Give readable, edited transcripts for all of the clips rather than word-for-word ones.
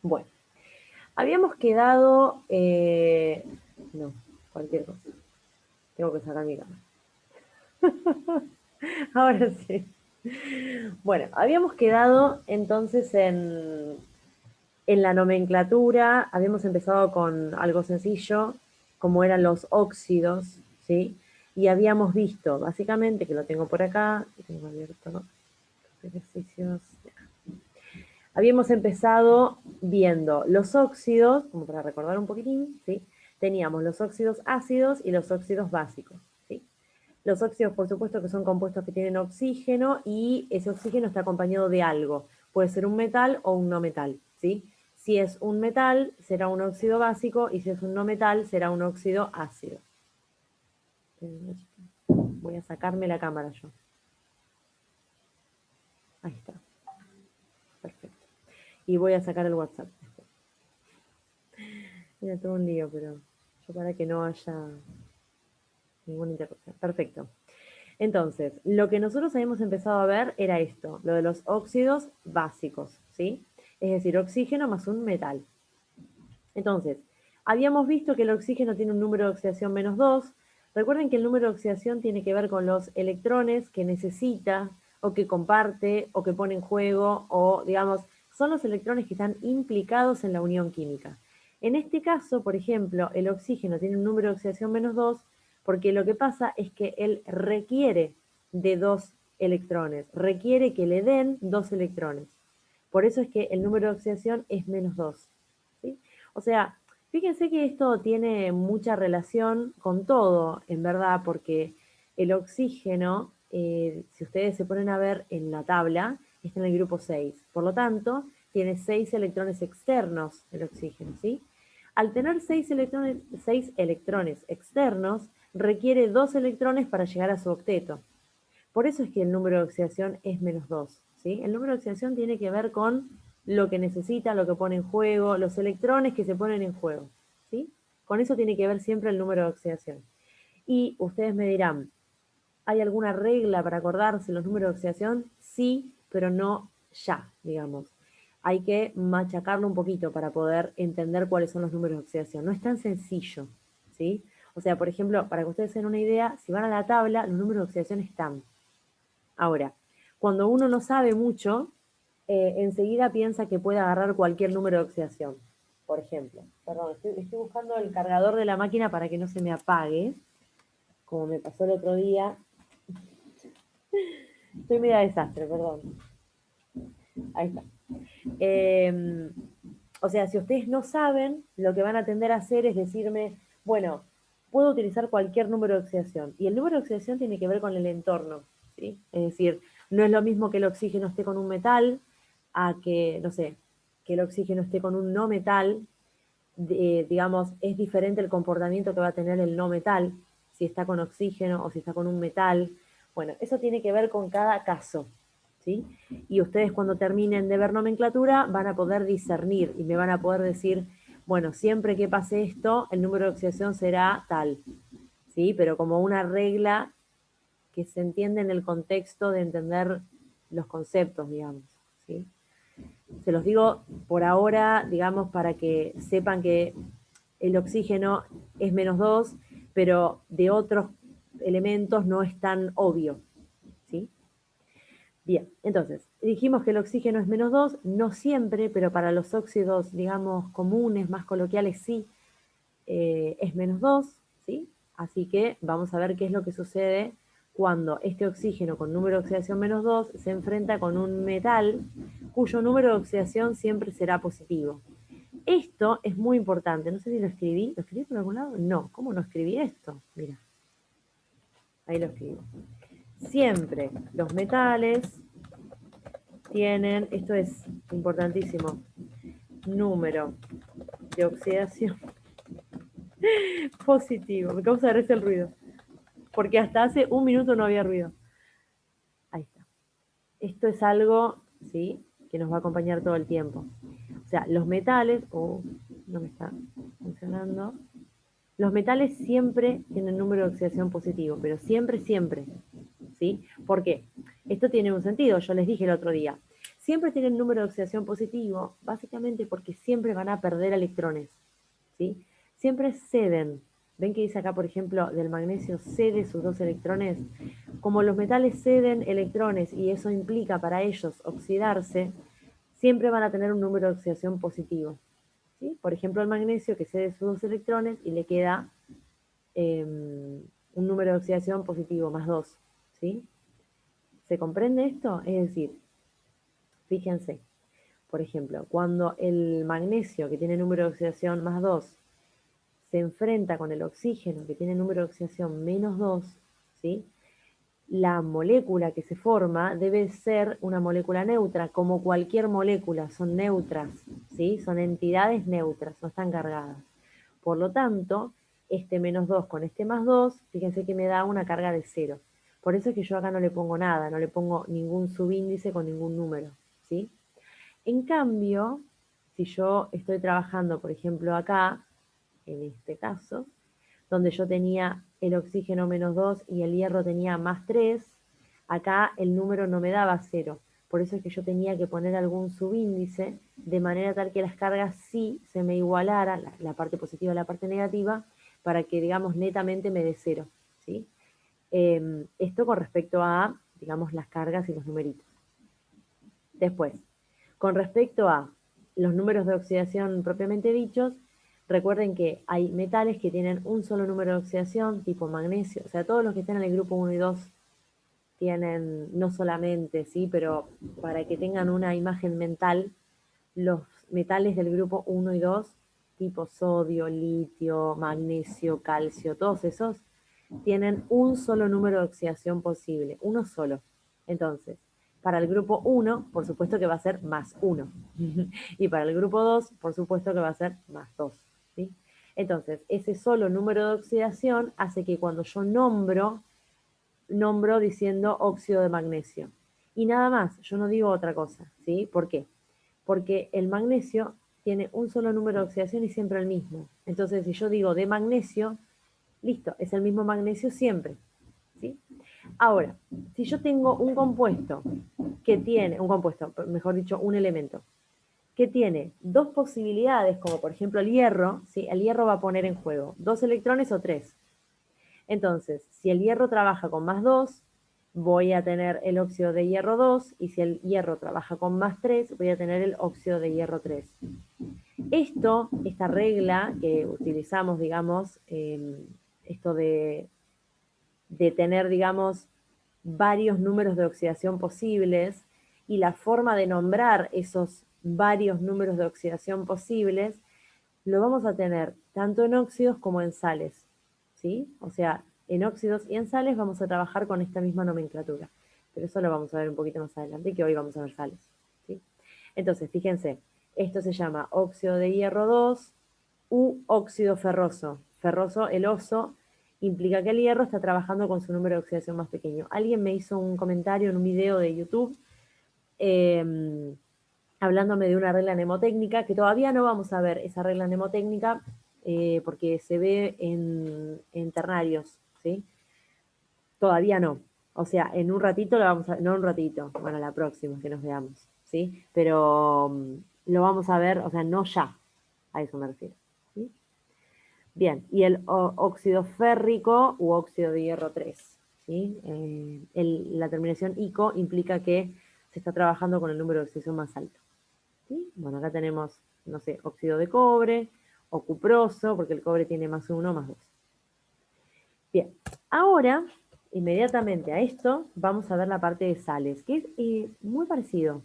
Bueno, habíamos quedado... no, cualquier cosa. Tengo que sacar mi cámara. Ahora sí. Bueno, habíamos quedado entonces en la nomenclatura, habíamos empezado con algo sencillo, como eran los óxidos, ¿sí? Y habíamos visto, básicamente, que lo tengo por acá, que tengo abierto, ¿no? Ejercicios. Habíamos empezado viendo los óxidos, como para recordar un poquitín, ¿sí? Teníamos los óxidos ácidos y los óxidos básicos, ¿sí? Los óxidos, por supuesto, que son compuestos que tienen oxígeno y ese oxígeno está acompañado de algo. Puede ser un metal o un no metal, ¿sí? Si es un metal, será un óxido básico y si es un no metal, será un óxido ácido. Voy a sacarme la cámara yo. Ahí está. Perfecto. Y voy a sacar el WhatsApp. Mira, todo un lío, pero yo para que no haya ninguna interrupción. Perfecto. Entonces, lo que nosotros habíamos empezado a ver era esto, lo de los óxidos básicos, ¿sí? Es decir, oxígeno más un metal. Entonces, habíamos visto que el oxígeno tiene un número de oxidación -2. Recuerden que el número de oxidación tiene que ver con los electrones que necesita o que comparte o que pone en juego o, digamos, son los electrones que están implicados en la unión química. En este caso, por ejemplo, el oxígeno tiene un número de oxidación -2 porque lo que pasa es que él requiere de 2 electrones, requiere que le den 2 electrones. Por eso es que el número de oxidación es -2. ¿Sí? O sea, fíjense que esto tiene mucha relación con todo, en verdad, porque el oxígeno, si ustedes se ponen a ver en la tabla, está en el grupo 6. Por lo tanto, tiene 6 electrones externos el oxígeno, ¿sí? Al tener 6 electrones externos, requiere 2 electrones para llegar a su octeto. Por eso es que el número de oxidación es -2, ¿sí? El número de oxidación tiene que ver con lo que necesita, lo que pone en juego, los electrones que se ponen en juego, ¿sí? Con eso tiene que ver siempre el número de oxidación. Y ustedes me dirán, ¿hay alguna regla para acordarse los números de oxidación? Sí, pero no ya, digamos. Hay que machacarlo un poquito para poder entender cuáles son los números de oxidación. No es tan sencillo, ¿sí? O sea, por ejemplo, para que ustedes tengan una idea, si van a la tabla, los números de oxidación están. Ahora, cuando uno no sabe mucho, enseguida piensa que puede agarrar cualquier número de oxidación. Por ejemplo, perdón, estoy buscando el cargador de la máquina para que no se me apague, como me pasó el otro día. Estoy media desastre, perdón. Ahí está. Eh, o sea, si ustedes no saben, lo que van a tender a hacer es decirme, bueno, puedo utilizar cualquier número de oxidación. Y el número de oxidación tiene que ver con el entorno, ¿sí? Es decir, no es lo mismo que el oxígeno esté con un metal a que, no sé, que el oxígeno esté con un no metal. Digamos, es diferente el comportamiento que va a tener el no metal, si está con oxígeno o si está con un metal. Bueno, eso tiene que ver con cada caso, ¿sí? Y ustedes cuando terminen de ver nomenclatura van a poder discernir y me van a poder decir, bueno, siempre que pase esto, el número de oxidación será tal, ¿sí? Pero como una regla que se entiende en el contexto de entender los conceptos, digamos, ¿sí? Se los digo por ahora, digamos, para que sepan que el oxígeno es -2, pero de otros elementos no es tan obvio, ¿sí? Bien, entonces, dijimos que el oxígeno es -2, no siempre, pero para los óxidos, digamos, comunes, más coloquiales, sí, es -2, ¿sí? Así que vamos a ver qué es lo que sucede cuando este oxígeno con número de oxidación -2 se enfrenta con un metal cuyo número de oxidación siempre será positivo. Esto es muy importante, no sé si lo escribí. ¿Lo escribí por algún lado? No, ¿cómo no escribí esto? Mira, ahí lo escribo. Siempre los metales tienen, esto es importantísimo, número de oxidación positivo. Me causa gracia el ruido, porque hasta hace un minuto no había ruido. Ahí está. Esto es algo, ¿sí?, que nos va a acompañar todo el tiempo. O sea, los metales, no me está funcionando. Los metales siempre tienen número de oxidación positivo, pero siempre, siempre, ¿sí? ¿Por qué? Esto tiene un sentido, yo les dije el otro día. siempre tienen número de oxidación positivo, básicamente porque siempre van a perder electrones, ¿sí? Siempre ceden. ¿Ven que dice acá, por ejemplo, del magnesio cede sus 2 electrones? Como los metales ceden electrones y eso implica para ellos oxidarse, siempre van a tener un número de oxidación positivo. ¿Sí? Por ejemplo, el magnesio que cede sus 2 electrones y le queda un número de oxidación positivo, más 2. ¿Sí? ¿Se comprende esto? Es decir, fíjense, por ejemplo, cuando el magnesio que tiene número de oxidación más 2 se enfrenta con el oxígeno que tiene número de oxidación menos 2, ¿sí? La molécula que se forma debe ser una molécula neutra, como cualquier molécula, son neutras, ¿sí? Son entidades neutras, no están cargadas. Por lo tanto, este menos 2 con este más 2, fíjense que me da una carga de 0. Por eso es que yo acá no le pongo nada, no le pongo ningún subíndice con ningún número, ¿sí? En cambio, si yo estoy trabajando, por ejemplo, acá, en este caso, donde yo tenía el oxígeno menos 2 y el hierro tenía más 3, acá el número no me daba 0. Por eso es que yo tenía que poner algún subíndice de manera tal que las cargas sí se me igualaran, la parte positiva y la parte negativa, para que, digamos, netamente me dé 0. ¿Sí? Esto con respecto a, digamos, las cargas y los numeritos. Después, con respecto a los números de oxidación propiamente dichos, recuerden que hay metales que tienen un solo número de oxidación, tipo magnesio, o sea, todos los que están en el grupo 1 y 2 tienen, no solamente, ¿sí? Pero para que tengan una imagen mental, los metales del grupo 1 y 2, tipo sodio, litio, magnesio, calcio, todos esos, tienen un solo número de oxidación posible, uno solo. Entonces, para el grupo 1, por supuesto que va a ser más 1. Y para el grupo 2, por supuesto que va a ser más 2. ¿Sí? Entonces, ese solo número de oxidación hace que cuando yo nombro diciendo óxido de magnesio. Y nada más, yo no digo otra cosa. ¿Sí? ¿Por qué? Porque el magnesio tiene un solo número de oxidación y siempre el mismo. Entonces, si yo digo de magnesio, listo, es el mismo magnesio siempre. ¿Sí? Ahora, si yo tengo un compuesto que tiene, un compuesto, mejor dicho, un elemento, que tiene 2 posibilidades, como por ejemplo el hierro, ¿sí? El hierro va a poner en juego 2 electrones o 3. Entonces, si el hierro trabaja con más 2, voy a tener el óxido de hierro 2, y si el hierro trabaja con más 3, voy a tener el óxido de hierro 3. Esta regla que utilizamos, digamos, esto de tener, digamos, varios números de oxidación posibles, y la forma de nombrar esos varios números de oxidación posibles, lo vamos a tener tanto en óxidos como en sales, ¿sí? O sea, en óxidos y en sales vamos a trabajar con esta misma nomenclatura, pero eso lo vamos a ver un poquito más adelante, que hoy vamos a ver sales, ¿sí? Entonces, fíjense, esto se llama óxido de hierro 2 u óxido ferroso. Ferroso, el oso, implica que el hierro está trabajando con su número de oxidación más pequeño. Alguien me hizo un comentario en un video de YouTube hablándome de una regla mnemotécnica, que todavía no vamos a ver esa regla mnemotécnica porque se ve en ternarios, ¿sí? Todavía no. O sea, en un ratito lo vamos a, no un ratito, bueno, la próxima que nos veamos, ¿sí? Pero lo vamos a ver, o sea, no ya, a eso me refiero, ¿sí? Bien, y el óxido férrico u óxido de hierro 3, ¿sí? La terminación ICO implica que se está trabajando con el número de oxidación más alto, ¿sí? Bueno, acá tenemos, no sé, óxido de cobre o cuproso, porque el cobre tiene más 1, más 2. Bien, ahora, inmediatamente a esto, vamos a ver la parte de sales, que es muy parecido,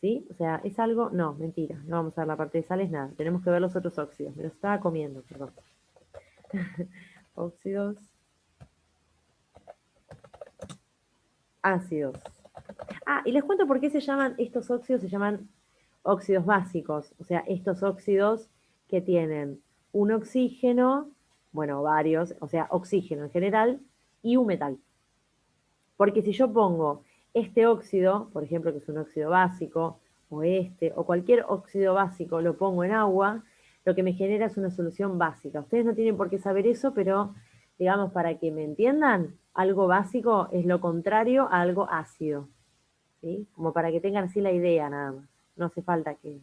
¿sí? O sea, es algo, no, mentira, no vamos a ver la parte de sales, nada, tenemos que ver los otros óxidos, me los estaba comiendo, perdón. Óxidos, ácidos. Ah, y les cuento por qué se llaman, estos óxidos se llaman óxidos básicos, o sea, estos óxidos que tienen un oxígeno, bueno, varios, o sea, oxígeno en general, y un metal. Porque si yo pongo este óxido, por ejemplo, que es un óxido básico, o cualquier óxido básico, lo pongo en agua, lo que me genera es una solución básica. Ustedes no tienen por qué saber eso, pero digamos, para que me entiendan, algo básico es lo contrario a algo ácido. ¿sí? Como para que tengan así la idea nada más. No hace falta que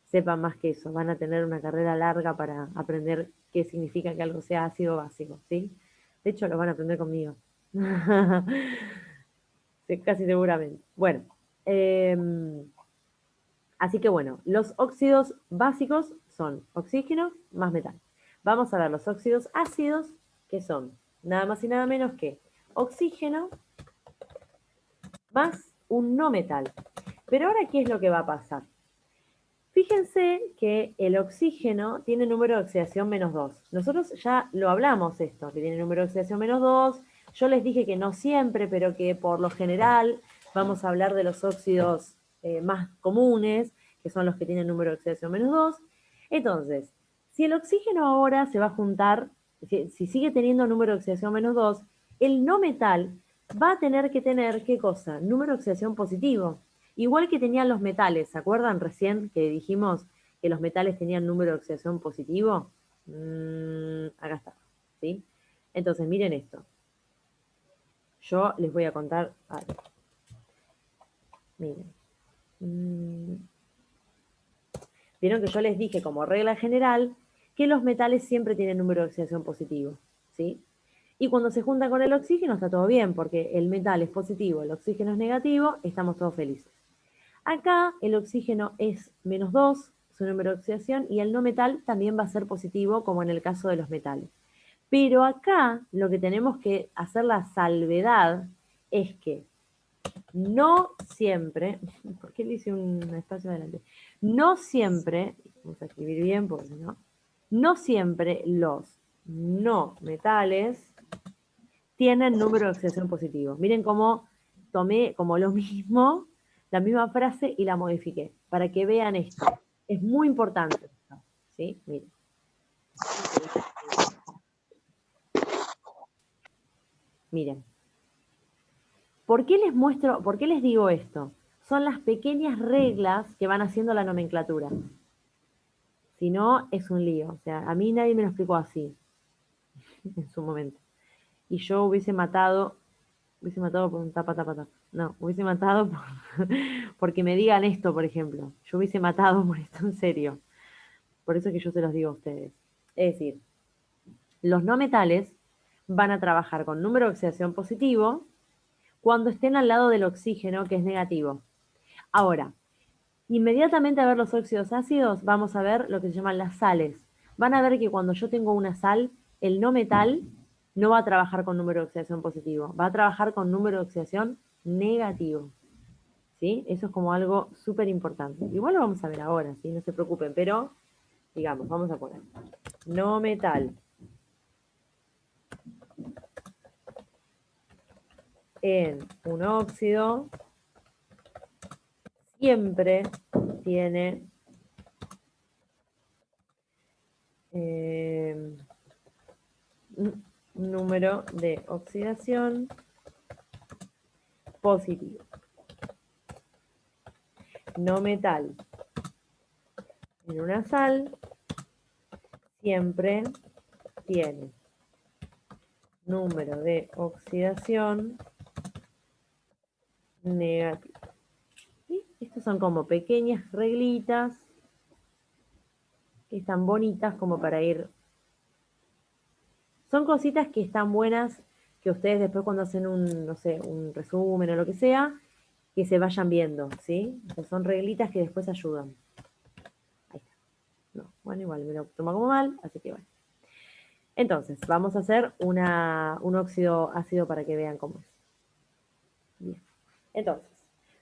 sepan más que eso. Van a tener una carrera larga para aprender qué significa que algo sea ácido básico, ¿sí? De hecho, lo van a aprender conmigo. Sí, casi seguramente. Bueno, así que bueno, los óxidos básicos son oxígeno más metal. Vamos a ver los óxidos ácidos, que son nada más y nada menos que oxígeno más un no metal. Pero ahora, ¿qué es lo que va a pasar? Fíjense que el oxígeno tiene número de oxidación -2. Nosotros ya lo hablamos esto, que tiene número de oxidación -2. Yo les dije que no siempre, pero que por lo general vamos a hablar de los óxidos más comunes, que son los que tienen número de oxidación -2. Entonces, si el oxígeno ahora se va a juntar, si sigue teniendo número de oxidación -2, el no metal va a tener que tener, ¿qué cosa? Número de oxidación positivo. Igual que tenían los metales, ¿se acuerdan recién que dijimos que los metales tenían número de oxidación positivo? Acá está, ¿sí? Entonces, miren esto. Yo les voy a contar algo. Miren. Vieron que yo les dije como regla general que los metales siempre tienen número de oxidación positivo, ¿sí? Y cuando se junta con el oxígeno está todo bien, porque el metal es positivo, el oxígeno es negativo, estamos todos felices. Acá el oxígeno es -2, su número de oxidación, y el no metal también va a ser positivo, como en el caso de los metales. Pero acá lo que tenemos que hacer la salvedad es que no siempre, ¿por qué le hice un espacio adelante? No siempre, vamos a escribir bien porque si no, no siempre los no metales tienen número de oxidación positivo. Miren cómo tomé como lo mismo, la misma frase y la modifiqué, para que vean esto. Es muy importante esto, ¿sí? Miren. Miren. ¿Por qué les muestro, por qué les digo esto? Son las pequeñas reglas que van haciendo la nomenclatura. Si no, es un lío. O sea, a mí nadie me lo explicó así en su momento. Y yo hubiese matado por un tapa, tapa, tapa. No, hubiese matado porque me digan esto, por ejemplo. Yo hubiese matado por esto en serio. Por eso es que yo se los digo a ustedes. Es decir, los no metales van a trabajar con número de oxidación positivo cuando estén al lado del oxígeno, que es negativo. Ahora, inmediatamente a ver los óxidos ácidos, vamos a ver lo que se llaman las sales. Van a ver que cuando yo tengo una sal, el no metal no va a trabajar con número de oxidación positivo, va a trabajar con número de oxidación negativo. ¿Sí? Eso es como algo súper importante. Igual lo vamos a ver ahora, ¿sí? No se preocupen, pero digamos, vamos a poner no metal en un óxido siempre tiene número de oxidación positivo. No metal en una sal siempre tiene número de oxidación negativo. ¿Sí? Estas son como pequeñas reglitas que están bonitas como para ir. Son cositas que están buenas que ustedes después cuando hacen un, no sé, un resumen o lo que sea, que se vayan viendo, ¿sí? O sea, son reglitas que después ayudan. Ahí está. No, bueno, igual me lo tomo como mal, así que bueno. Entonces, vamos a hacer un óxido ácido para que vean cómo es. Bien. Entonces,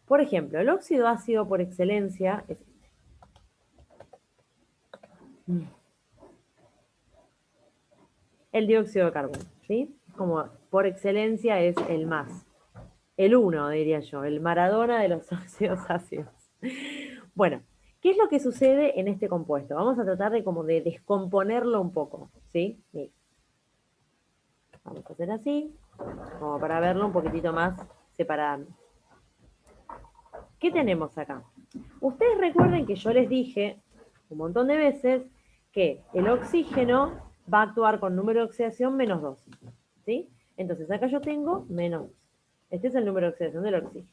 por ejemplo, el óxido ácido por excelencia es este. El dióxido de carbono, ¿sí? Como por excelencia es el más. El uno, diría yo, el Maradona de los óxidos ácidos. Bueno, ¿qué es lo que sucede en este compuesto? Vamos a tratar de como de descomponerlo un poco, ¿sí? Mira. Vamos a hacer así, como para verlo un poquitito más separado. ¿Qué tenemos acá? Ustedes recuerden que yo les dije un montón de veces que el oxígeno va a actuar con número de oxidación -2, ¿sí? Entonces acá yo tengo -2. Este es el número de oxidación del oxígeno.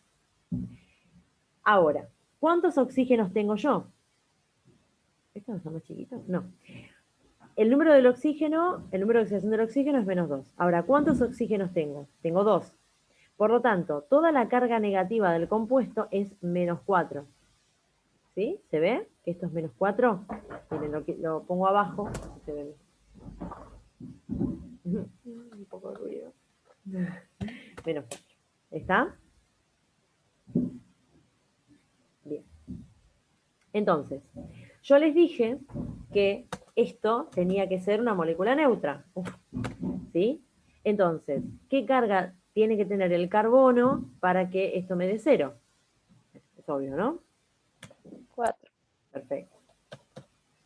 Ahora, ¿cuántos oxígenos tengo yo? ¿Estos no son más chiquitos? No. El número del oxígeno, el número de oxidación del oxígeno es -2. Ahora, ¿cuántos oxígenos tengo? Tengo 2. Por lo tanto, toda la carga negativa del compuesto es -4. ¿Sí? ¿Se ve que esto es -4? Miren, lo pongo abajo, así se ve. Un poco de ruido. -4. ¿Está? Bien. Entonces, yo les dije que esto tenía que ser una molécula neutra. ¿Sí? Entonces, ¿qué carga tiene que tener el carbono para que esto me dé 0? Es obvio, ¿no? 4. Perfecto.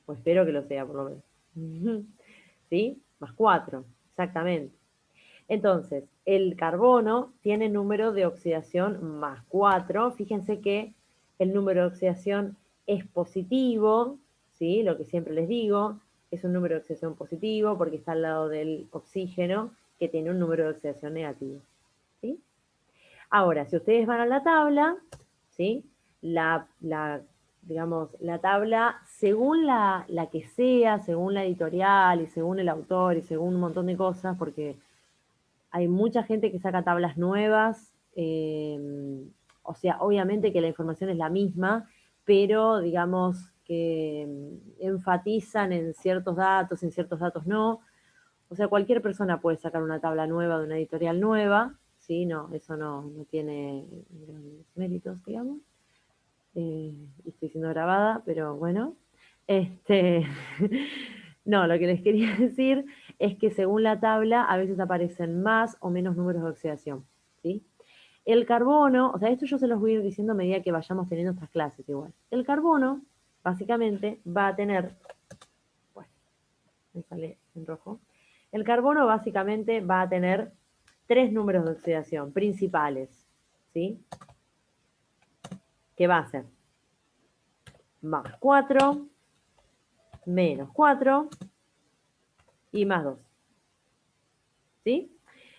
Pues espero que lo sea, por lo menos. ¿Sí? Más 4, exactamente. Entonces, el carbono tiene número de oxidación más 4. Fíjense que el número de oxidación es positivo, ¿sí? Lo que siempre les digo, es un número de oxidación positivo porque está al lado del oxígeno que tiene un número de oxidación negativo, ¿sí? Ahora, si ustedes van a la tabla, ¿sí? Digamos, la tabla, según la que sea, según la editorial y según el autor y según un montón de cosas, porque hay mucha gente que saca tablas nuevas, o sea, obviamente que la información es la misma, pero digamos que enfatizan en ciertos datos no. O sea, cualquier persona puede sacar una tabla nueva de una editorial nueva, ¿sí? No, eso no tiene grandes méritos, digamos. Estoy siendo grabada, pero bueno. Este, no, lo que les quería decir es que según la tabla a veces aparecen más o menos números de oxidación, ¿sí? El carbono, o sea, esto yo se los voy a ir diciendo a medida que vayamos teniendo estas clases igual. El carbono, básicamente, va a tener, bueno, me sale en rojo. El carbono básicamente va a tener 3 números de oxidación principales, ¿sí? Que va a ser más 4, -4 y +2. ¿Sí?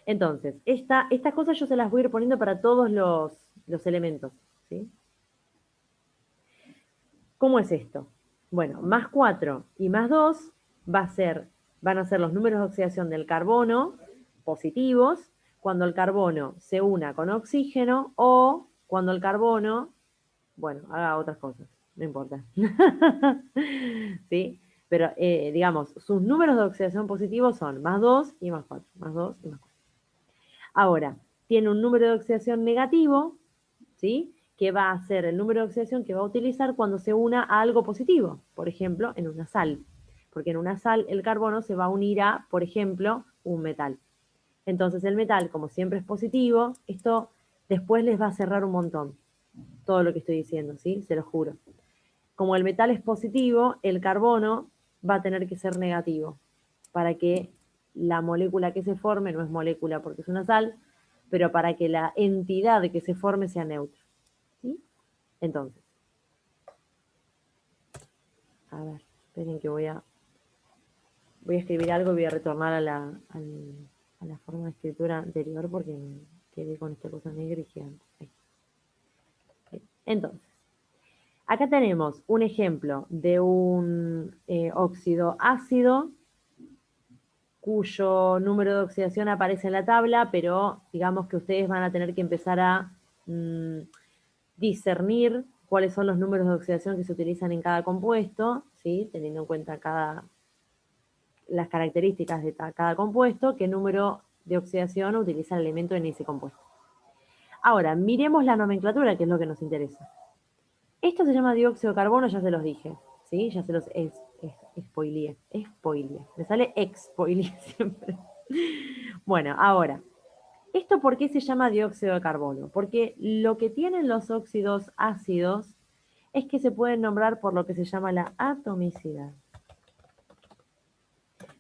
Entonces, estas cosas yo se las voy a ir poniendo para todos los elementos. ¿Sí? ¿Cómo es esto? Bueno, más 4 y más 2 van a ser los números de oxidación del carbono positivos cuando el carbono se una con oxígeno o cuando el carbono, bueno, haga otras cosas, no importa. ¿Sí? Pero, digamos, sus números de oxidación positivos son más 2 y más 4, más 2 y más 4. Ahora, tiene un número de oxidación negativo, ¿sí? Que va a ser el número de oxidación que va a utilizar cuando se una a algo positivo, por ejemplo, en una sal. Porque en una sal el carbono se va a unir a, por ejemplo, un metal. Entonces el metal, como siempre es positivo, esto después les va a cerrar un montón, todo lo que estoy diciendo, ¿sí? Se lo juro. Como el metal es positivo, el carbono va a tener que ser negativo para que la molécula que se forme, no es molécula porque es una sal, pero para que la entidad que se forme sea neutra. ¿Sí? Entonces, a ver, esperen que voy a escribir algo y voy a retornar a la forma de escritura anterior porque me quedé con esta cosa negra y gigante. Ahí. Entonces, acá tenemos un ejemplo de un óxido ácido cuyo número de oxidación aparece en la tabla, pero digamos que ustedes van a tener que empezar a discernir cuáles son los números de oxidación que se utilizan en cada compuesto, ¿sí? Teniendo en cuenta las características de cada compuesto, qué número de oxidación utiliza el elemento en ese compuesto. Ahora, miremos la nomenclatura, que es lo que nos interesa. Esto se llama dióxido de carbono, ya se los dije, ¿sí? Ya se los spoileé. Me sale expoileé siempre. Bueno, ahora, ¿esto por qué se llama dióxido de carbono? Porque lo que tienen los óxidos ácidos es que se pueden nombrar por lo que se llama la atomicidad.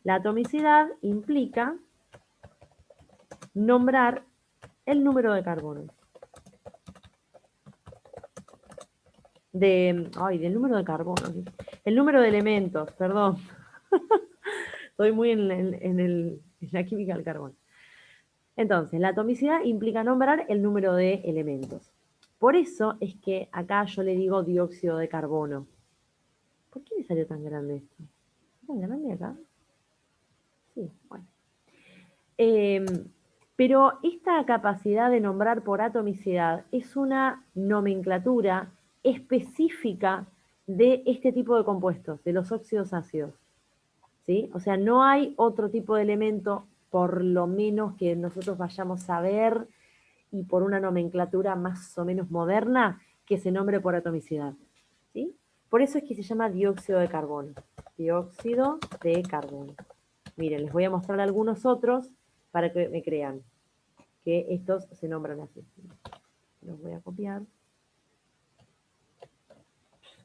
La atomicidad implica nombrar el número de carbono. Del número de carbono. El número de elementos, perdón. Estoy muy en la química del carbono. Entonces, la atomicidad implica nombrar el número de elementos. Por eso es que acá yo le digo dióxido de carbono. ¿Por qué me salió tan grande esto? ¿Es tan grande acá? Sí, bueno. Pero esta capacidad de nombrar por atomicidad es una nomenclatura específica de este tipo de compuestos, de los óxidos ácidos. ¿Sí? O sea, no hay otro tipo de elemento, por lo menos que nosotros vayamos a ver y por una nomenclatura más o menos moderna, que se nombre por atomicidad. ¿Sí? Por eso es que se llama dióxido de carbono. Dióxido de carbono. Miren, les voy a mostrar algunos otros para que me crean que estos se nombran así. Los voy a copiar.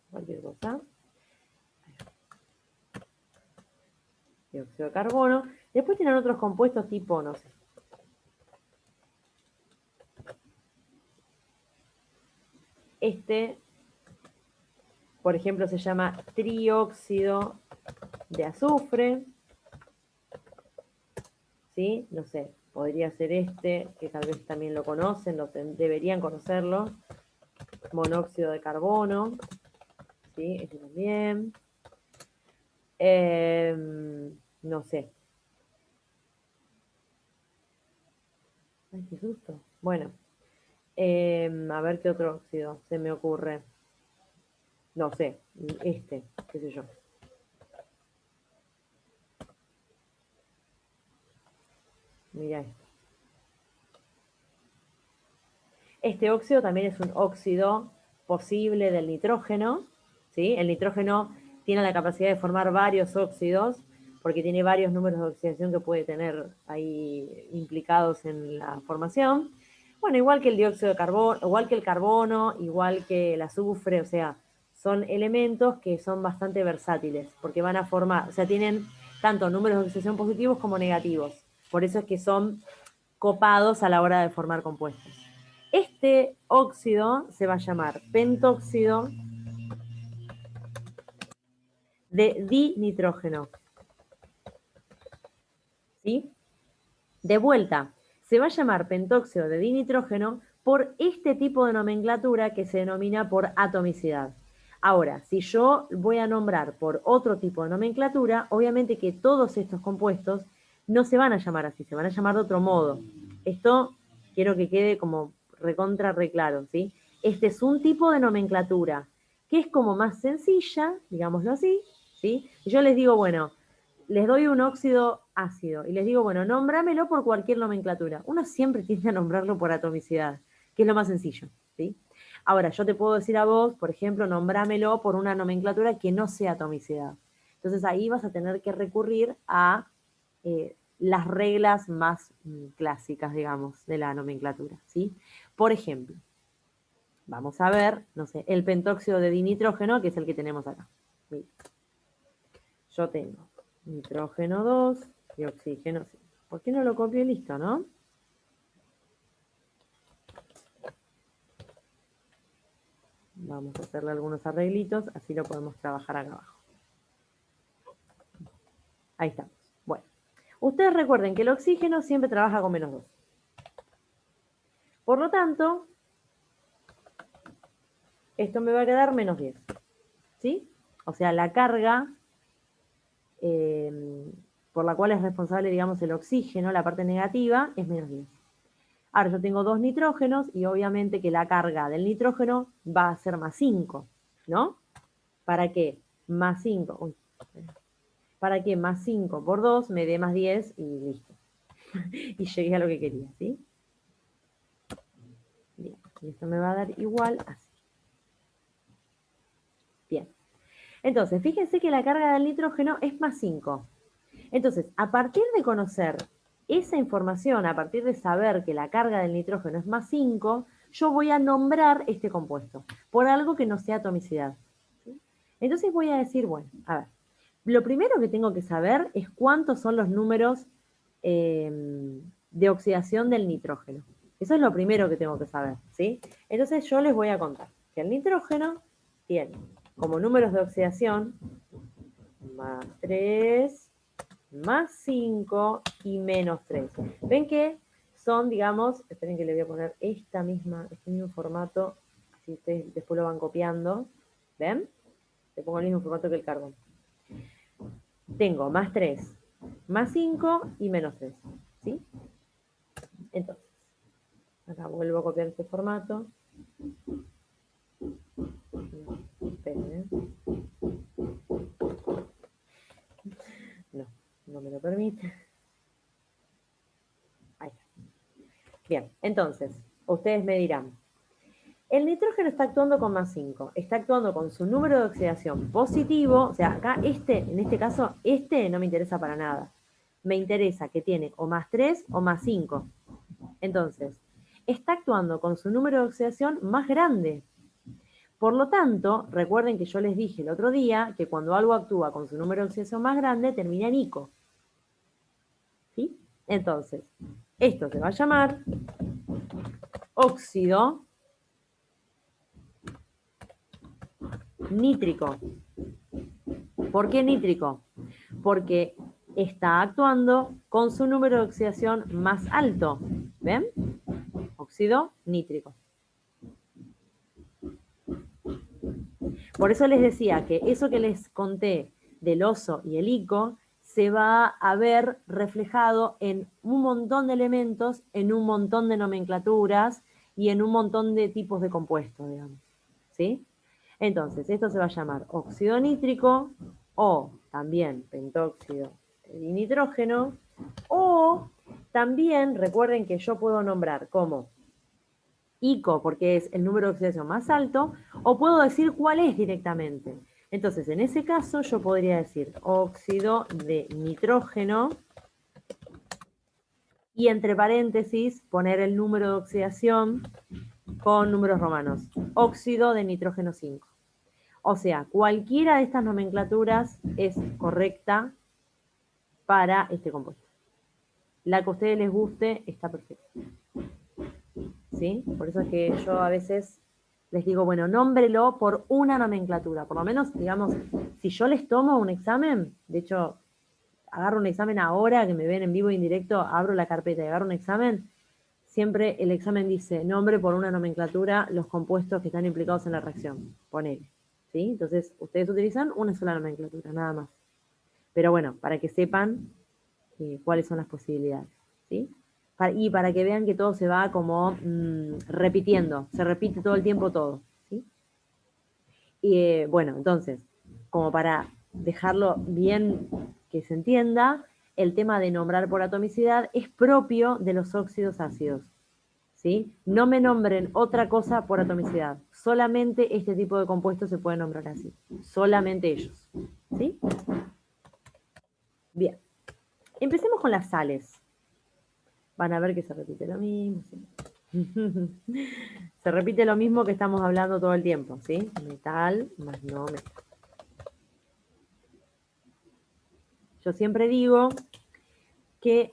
Cualquier cosa. Dióxido de carbono. Después tienen otros compuestos tipo, no sé. Este, por ejemplo, se llama trióxido de azufre. ¿Sí? No sé, podría ser este, que tal vez también lo conocen, deberían conocerlo. Monóxido de carbono. ¿Sí? Este también. No sé. Ay, qué susto. Bueno, a ver qué otro óxido se me ocurre. No sé, este, qué sé yo. Mira esto. Este óxido también es un óxido posible del nitrógeno, ¿sí? El nitrógeno tiene la capacidad de formar varios óxidos, porque tiene varios números de oxidación que puede tener ahí implicados en la formación. Bueno, igual que el dióxido de carbono, igual que el carbono, igual que el azufre, o sea, son elementos que son bastante versátiles, porque van a formar, o sea, tienen tanto números de oxidación positivos como negativos. Por eso es que son copados a la hora de formar compuestos. Este óxido se va a llamar pentóxido de dinitrógeno. ¿Sí? De vuelta, se va a llamar pentóxido de dinitrógeno por este tipo de nomenclatura que se denomina por atomicidad. Ahora, si yo voy a nombrar por otro tipo de nomenclatura, obviamente que todos estos compuestos no se van a llamar así, se van a llamar de otro modo. Esto quiero que quede como recontra reclaro, ¿sí? Este es un tipo de nomenclatura que es como más sencilla, digámoslo así, ¿sí? Y yo les digo, bueno, les doy un óxido ácido y les digo, bueno, nómbramelo por cualquier nomenclatura. Uno siempre tiende a nombrarlo por atomicidad, que es lo más sencillo, ¿sí? Ahora, yo te puedo decir a vos, por ejemplo, nombrámelo por una nomenclatura que no sea atomicidad. Entonces ahí vas a tener que recurrir a las reglas más clásicas, digamos, de la nomenclatura, ¿sí? Por ejemplo, vamos a ver, no sé, el pentóxido de dinitrógeno, que es el que tenemos acá. Mira, yo tengo nitrógeno 2 y oxígeno 5. ¿Por qué no lo copio y listo, no? Vamos a hacerle algunos arreglitos, así lo podemos trabajar acá abajo. Ahí estamos. Bueno, ustedes recuerden que el oxígeno siempre trabaja con -2. Por lo tanto, esto me va a quedar -10. ¿Sí? O sea, la carga por la cual es responsable, digamos, el oxígeno, la parte negativa, es -10. Ahora yo tengo 2 nitrógenos y obviamente que la carga del nitrógeno va a ser +5, ¿no? ¿Para qué? +5. Uy, para que +5 por 2 me dé +10 y listo. Y llegué a lo que quería, ¿sí? Bien, y esto me va a dar igual así. Bien. Entonces, fíjense que la carga del nitrógeno es +5. Entonces, a partir de conocer esa información, a partir de saber que la carga del nitrógeno es +5, yo voy a nombrar este compuesto por algo que no sea atomicidad. ¿Sí? Entonces voy a decir, bueno, a ver, lo primero que tengo que saber es cuántos son los números de oxidación del nitrógeno. Eso es lo primero que tengo que saber, ¿sí? Entonces yo les voy a contar que el nitrógeno tiene como números de oxidación +3, +5 y -3. Ven que son, digamos, esperen que le voy a poner este mismo formato así ustedes después lo van copiando. ¿Ven? Le pongo el mismo formato que el carbón. Tengo más 3, más 5 y menos 3. ¿Sí? Entonces, acá vuelvo a copiar este formato. Esperen, ¿eh? No, no me lo permite. Ahí está. Bien, entonces, ustedes me dirán, el nitrógeno está actuando con más 5, está actuando con su número de oxidación positivo, o sea, acá en este caso, no me interesa para nada. Me interesa que tiene o más 3 o más 5. Entonces, está actuando con su número de oxidación más grande. Por lo tanto, recuerden que yo les dije el otro día que cuando algo actúa con su número de oxidación más grande, termina en ico. ¿Sí? Entonces, esto se va a llamar óxido nítrico. ¿Por qué nítrico? Porque está actuando con su número de oxidación más alto. ¿Ven? Óxido nítrico. Por eso les decía que eso que les conté del oso y el ico se va a ver reflejado en un montón de elementos, en un montón de nomenclaturas y en un montón de tipos de compuestos, digamos. ¿Sí? Entonces, esto se va a llamar óxido nítrico o también pentóxido de nitrógeno, o también recuerden que yo puedo nombrar como ico porque es el número de oxidación más alto, o puedo decir cuál es directamente. Entonces, en ese caso, yo podría decir óxido de nitrógeno y entre paréntesis poner el número de oxidación con números romanos. Óxido de nitrógeno 5. O sea, cualquiera de estas nomenclaturas es correcta para este compuesto. La que a ustedes les guste está perfecta. ¿Sí? Por eso es que yo a veces les digo, bueno, nómbrelo por una nomenclatura. Por lo menos, digamos, si yo les tomo un examen, de hecho, agarro un examen ahora, que me ven en vivo e indirecto, abro la carpeta y agarro un examen, siempre el examen dice, nombre por una nomenclatura los compuestos que están implicados en la reacción. Ponele. ¿Sí? Entonces, ustedes utilizan una sola nomenclatura, nada más. Pero bueno, para que sepan cuáles son las posibilidades. ¿Sí? Y para que vean que todo se va como repitiendo, se repite todo el tiempo todo. ¿Sí? Y bueno, entonces, como para dejarlo bien que se entienda, el tema de nombrar por atomicidad es propio de los óxidos ácidos. ¿Sí? No me nombren otra cosa por atomicidad. Solamente este tipo de compuestos se puede nombrar así. Solamente ellos. ¿Sí? Bien. Empecemos con las sales. Van a ver que se repite lo mismo. ¿Sí? Se repite lo mismo que estamos hablando todo el tiempo, ¿sí? Metal más no metal. Yo siempre digo que,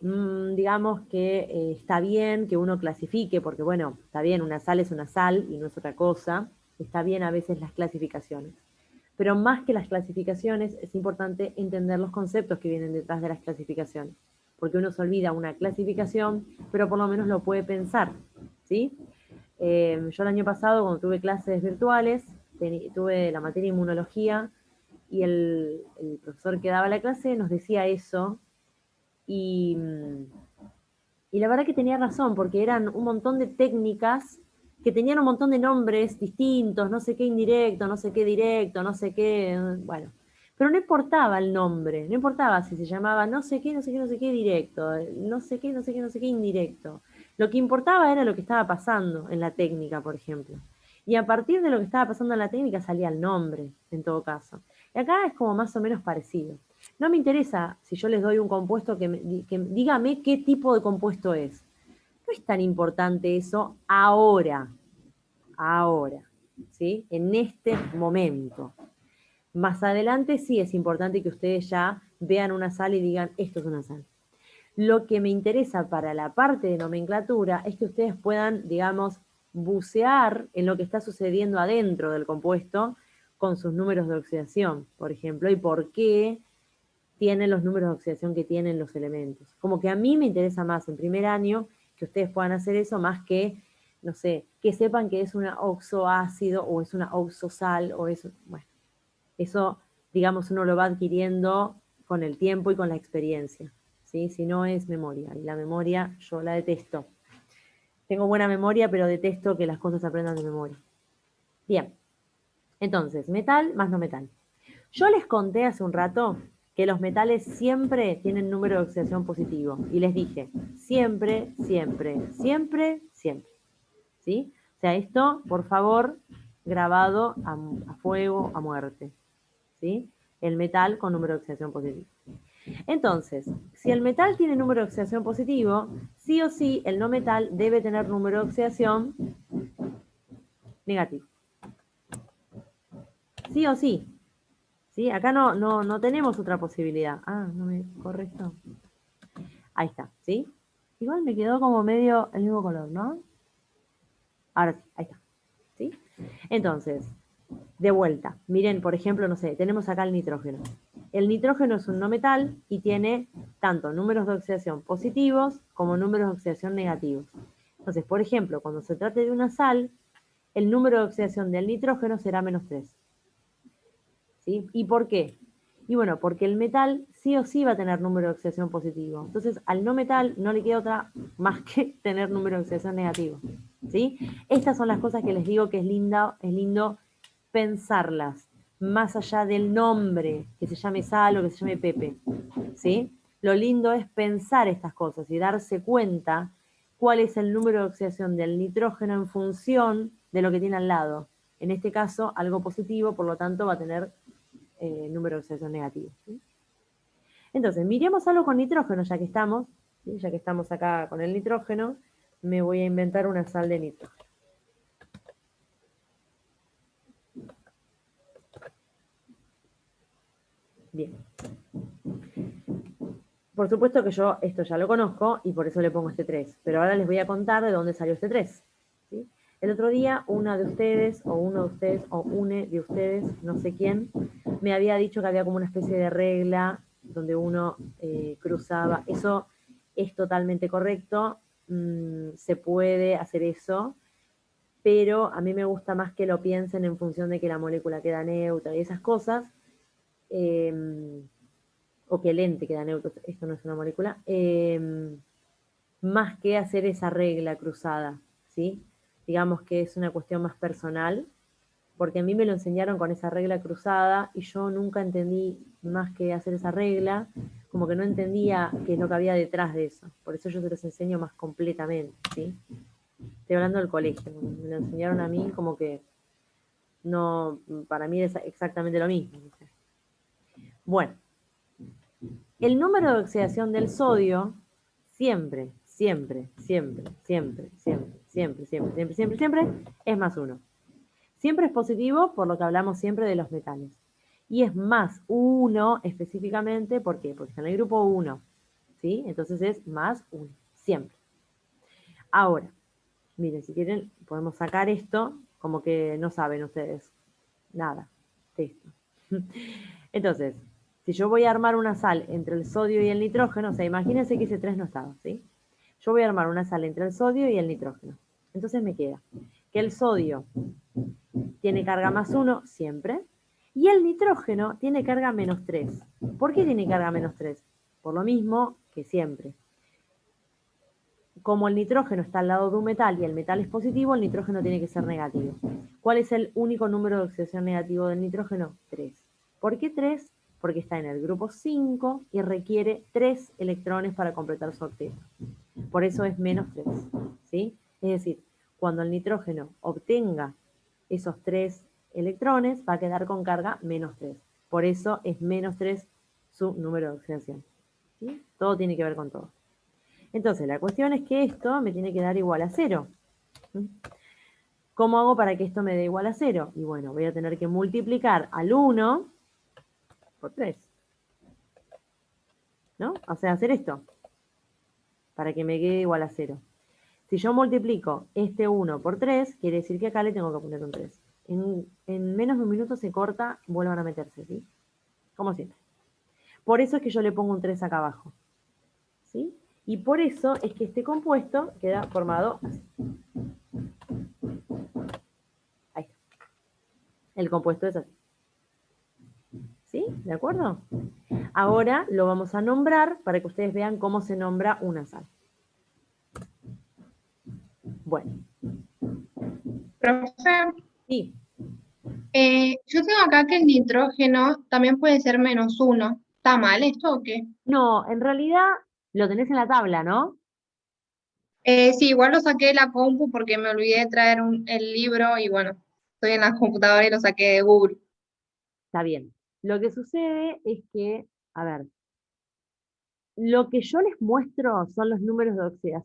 digamos que está bien que uno clasifique, porque bueno, está bien, una sal es una sal y no es otra cosa. Está bien a veces las clasificaciones. Pero más que las clasificaciones, es importante entender los conceptos que vienen detrás de las clasificaciones. Porque uno se olvida una clasificación, pero por lo menos lo puede pensar, ¿sí? Yo el año pasado, cuando tuve clases virtuales, tuve la materia de inmunología y el profesor que daba la clase nos decía eso y, y la verdad que tenía razón, porque eran un montón de técnicas que tenían un montón de nombres distintos, no sé qué indirecto, no sé qué directo, no sé qué, bueno. Pero no importaba el nombre, no importaba si se llamaba no sé qué, no sé qué, no sé qué directo, no sé qué, no sé qué, no sé qué indirecto. Lo que importaba era lo que estaba pasando en la técnica, por ejemplo. Y a partir de lo que estaba pasando en la técnica salía el nombre, en todo caso. Y acá es como más o menos parecido. No me interesa si yo les doy un compuesto que dígame qué tipo de compuesto es. No es tan importante eso ahora, ¿sí? En este momento. Más adelante sí es importante que ustedes ya vean una sal y digan, esto es una sal. Lo que me interesa para la parte de nomenclatura es que ustedes puedan, digamos, bucear en lo que está sucediendo adentro del compuesto con sus números de oxidación, por ejemplo, y por qué tienen los números de oxidación que tienen los elementos. Como que a mí me interesa más en primer año que ustedes puedan hacer eso más que no sé, que sepan que es una oxoácido o es una oxosal o es, bueno, eso, digamos, uno lo va adquiriendo con el tiempo y con la experiencia, ¿sí? Si no es memoria, y la memoria yo la detesto. Tengo buena memoria, pero detesto que las cosas se aprendan de memoria. Bien, entonces, metal más no metal. Yo les conté hace un rato que los metales siempre tienen número de oxidación positivo. Y les dije, siempre, siempre, siempre, siempre. ¿Sí? O sea, esto, por favor, grabado a fuego, a muerte. ¿Sí? El metal con número de oxidación positivo. Entonces, si el metal tiene número de oxidación positivo, sí o sí el no metal debe tener número de oxidación negativo. Sí o sí. ¿Sí? Acá no tenemos otra posibilidad. Ah, no me correcto. Ahí está, ¿sí? Igual me quedó como medio el mismo color, ¿no? Ahora sí, ahí está. ¿Sí? Entonces, de vuelta. Miren, por ejemplo, no sé, tenemos acá el nitrógeno. El nitrógeno es un no metal y tiene tanto números de oxidación positivos como números de oxidación negativos. Entonces, por ejemplo, cuando se trate de una sal, el número de oxidación del nitrógeno será -3. ¿Sí? ¿Y por qué? Y bueno, porque el metal sí o sí va a tener número de oxidación positivo. Entonces, al no metal no le queda otra más que tener número de oxidación negativo. ¿Sí? Estas son las cosas que les digo que es lindo pensarlas, más allá del nombre, que se llame Sal o que se llame Pepe. ¿Sí? Lo lindo es pensar estas cosas y darse cuenta cuál es el número de oxidación del nitrógeno en función de lo que tiene al lado. En este caso, algo positivo, por lo tanto, va a tener número de oxidación negativo. ¿Sí? Entonces, miremos algo con nitrógeno, ya que estamos, ¿sí? Ya que estamos acá con el nitrógeno, me voy a inventar una sal de nitrógeno. Bien. Por supuesto que yo esto ya lo conozco y por eso le pongo este 3, pero ahora les voy a contar de dónde salió este 3. ¿Sí? El otro día una de ustedes, o uno de ustedes, o une de ustedes, no sé quién, me había dicho que había como una especie de regla donde uno cruzaba. Eso es totalmente correcto, se puede hacer eso, pero a mí me gusta más que lo piensen en función de que la molécula queda neutra y esas cosas. O que el ente queda neutro, esto no es una molécula, más que hacer esa regla cruzada, ¿sí? Digamos que es una cuestión más personal, porque a mí me lo enseñaron con esa regla cruzada y yo nunca entendí más que hacer esa regla, como que no entendía qué es lo que había detrás de eso. Por eso yo se los enseño más completamente, ¿sí? Estoy hablando del colegio, me lo enseñaron a mí como que no, para mí es exactamente lo mismo. Bueno, el número de oxidación del sodio siempre, siempre, siempre, siempre, siempre, siempre, siempre, siempre, siempre, siempre es +1. Siempre es positivo por lo que hablamos siempre de los metales. Y es +1 específicamente, ¿por qué? Porque está en el grupo 1, ¿sí? Entonces es +1, siempre. Ahora, miren, si quieren podemos sacar esto, como que no saben ustedes nada de esto. Entonces, si yo voy a armar una sal entre el sodio y el nitrógeno, o sea, imagínense que ese 3 no estaba, ¿sí? Yo voy a armar una sal entre el sodio y el nitrógeno. Entonces me queda que el sodio tiene carga +1 siempre y el nitrógeno tiene carga -3. ¿Por qué tiene carga -3? Por lo mismo que siempre. Como el nitrógeno está al lado de un metal y el metal es positivo, el nitrógeno tiene que ser negativo. ¿Cuál es el único número de oxidación negativo del nitrógeno? 3. ¿Por qué 3? Porque está en el grupo 5 y requiere 3 electrones para completar su octeto. Por eso es -3. ¿Sí? Es decir, cuando el nitrógeno obtenga esos 3 electrones, va a quedar con carga -3. Por eso es -3 su número de oxidación. ¿Sí? Todo tiene que ver con todo. Entonces, la cuestión es que esto me tiene que dar igual a 0. ¿Cómo hago para que esto me dé igual a 0? Y bueno, voy a tener que multiplicar al 1 por 3. ¿No? O sea, hacer esto para que me quede igual a 0. Si yo multiplico este 1 por 3, quiere decir que acá le tengo que poner un 3. En menos de un minuto se corta, vuelvan a meterse, ¿sí? Como siempre. Por eso es que yo le pongo un 3 acá abajo. ¿Sí? Y por eso es que este compuesto queda formado así. El compuesto es así. ¿Sí? ¿De acuerdo? Ahora lo vamos a nombrar para que ustedes vean cómo se nombra una sal. Bueno, Profe, sí. yo tengo acá que el nitrógeno también puede ser -1. ¿Está mal esto o qué? No, en realidad lo tenés en la tabla, ¿no? Sí, igual lo saqué de la compu porque me olvidé de traer el libro y bueno, estoy en la computadora y lo saqué de Google. Está bien. Lo que sucede es que, a ver, lo que yo les muestro son los números de oxidación.